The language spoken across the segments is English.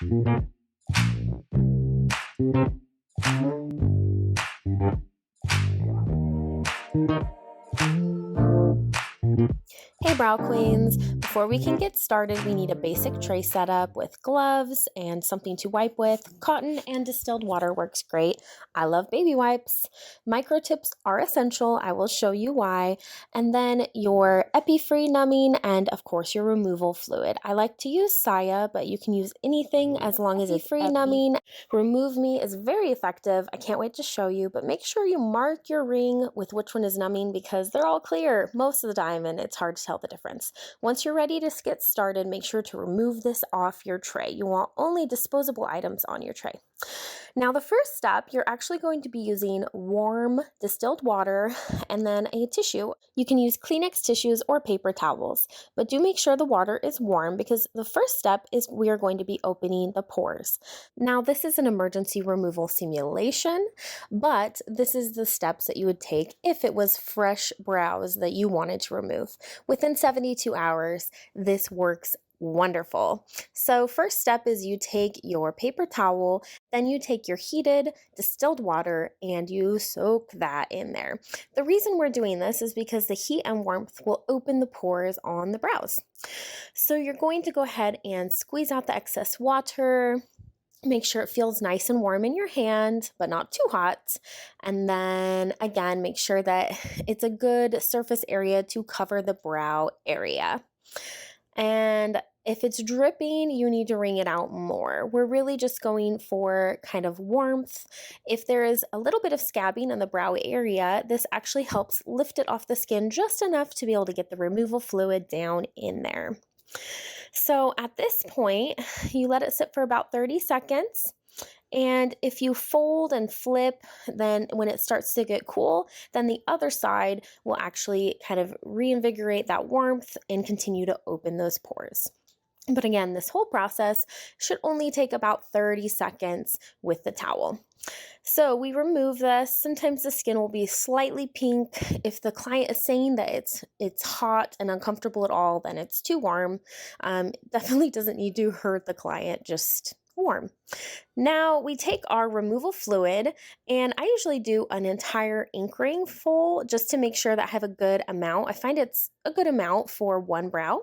Hey brow queens, before we can get started we need a basic tray setup with gloves and something to wipe with. Cotton and distilled water works great. I love baby wipes. Microtips are essential, I will show you why. And then your epi-free numbing and of course your removal fluid. I like to use Saya, but you can use anything as long as it's free numbing. RemoveME is very effective. I can't wait to show you, but make sure you mark your ring with which one is numbing because they're all clear most of the time and it's hard to tell the difference. Once you're ready to get started, make sure to remove this off your tray. You want only disposable items on your tray. Now the first step, you're actually going to be using warm distilled water and then a tissue. You can use Kleenex tissues or paper towels, but do make sure the water is warm because the first step is we are going to be opening the pores. Now this is an emergency removal simulation, but this is the steps that you would take if it was fresh brows that you wanted to remove. Within 72 hours, this works wonderful. So first step is you take your paper towel, then you take your heated distilled water and you soak that in there. The reason we're doing this is because the heat and warmth will open the pores on the brows. So you're going to go ahead and squeeze out the excess water. Make sure it feels nice and warm in your hand, but not too hot. And then again, make sure that it's a good surface area to cover the brow area. And if it's dripping, you need to wring it out more. We're really just going for kind of warmth. If there is a little bit of scabbing in the brow area, this actually helps lift it off the skin just enough to be able to get the removal fluid down in there. So at this point, you let it sit for about 30 seconds. And if you fold and flip, then when it starts to get cool, then the other side will actually kind of reinvigorate that warmth and continue to open those pores. But again, this whole process should only take about 30 seconds with the towel. So we remove this. Sometimes the skin will be slightly pink. If the client is saying that it's hot and uncomfortable at all, then it's too warm. Definitely doesn't need to hurt the client, just warm. Now we take our removal fluid, and I usually do an entire ink ring full just to make sure that I have a good amount. I find it's a good amount for one brow,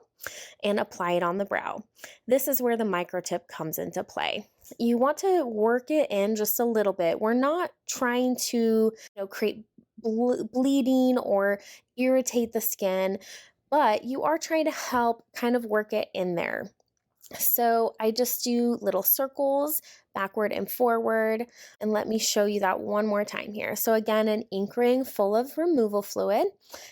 and apply it on the brow. This is where the microtip comes into play. You want to work it in just a little bit. We're not trying to create bleeding or irritate the skin, but you are trying to help kind of work it in there. So I just do little circles backward and forward, and let me show you that one more time here. So again, an ink ring full of removal fluid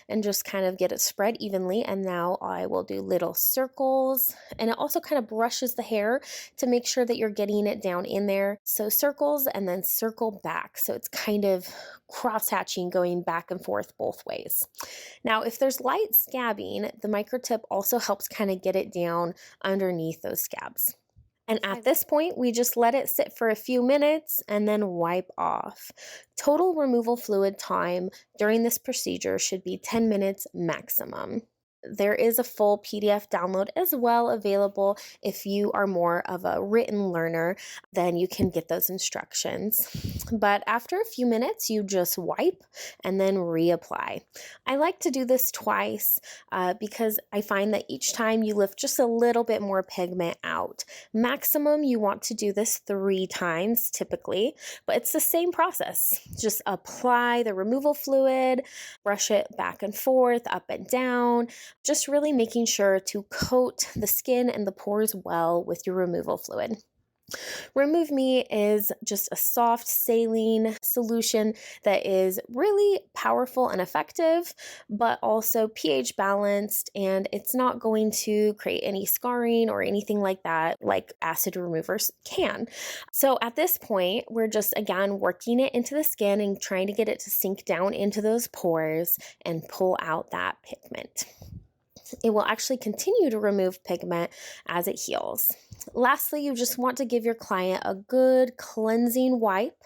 and just kind of get it spread evenly. And now I will do little circles, and it also kind of brushes the hair to make sure that you're getting it down in there. So circles and then circle back. So it's kind of cross-hatching, going back and forth both ways. Now, if there's light scabbing, the microtip also helps kind of get it down underneath those scabs. And at this point, we just let it sit for a few minutes and then wipe off. Total removal fluid time during this procedure should be 10 minutes maximum. There is a full PDF download as well available. If you are more of a written learner, then you can get those instructions. But after a few minutes, you just wipe and then reapply. I like to do this twice because I find that each time you lift just a little bit more pigment out. Maximum, you want to do this 3 times typically, but it's the same process. Just apply the removal fluid, brush it back and forth, up and down, just really making sure to coat the skin and the pores well with your removal fluid. RemoveME is just a soft saline solution that is really powerful and effective, but also pH balanced, and it's not going to create any scarring or anything like that like acid removers can. So at this point, we're just again working it into the skin and trying to get it to sink down into those pores and pull out that pigment. It will actually continue to remove pigment as it heals. Lastly, you just want to give your client a good cleansing wipe,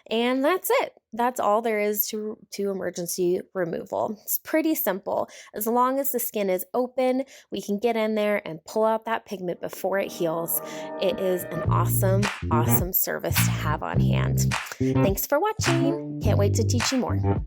and that's it. That's all there is to emergency removal. It's pretty simple. As long as the skin is open, we can get in there and pull out that pigment before it heals. It is an awesome, awesome service to have on hand. Thanks for watching. Can't wait to teach you more.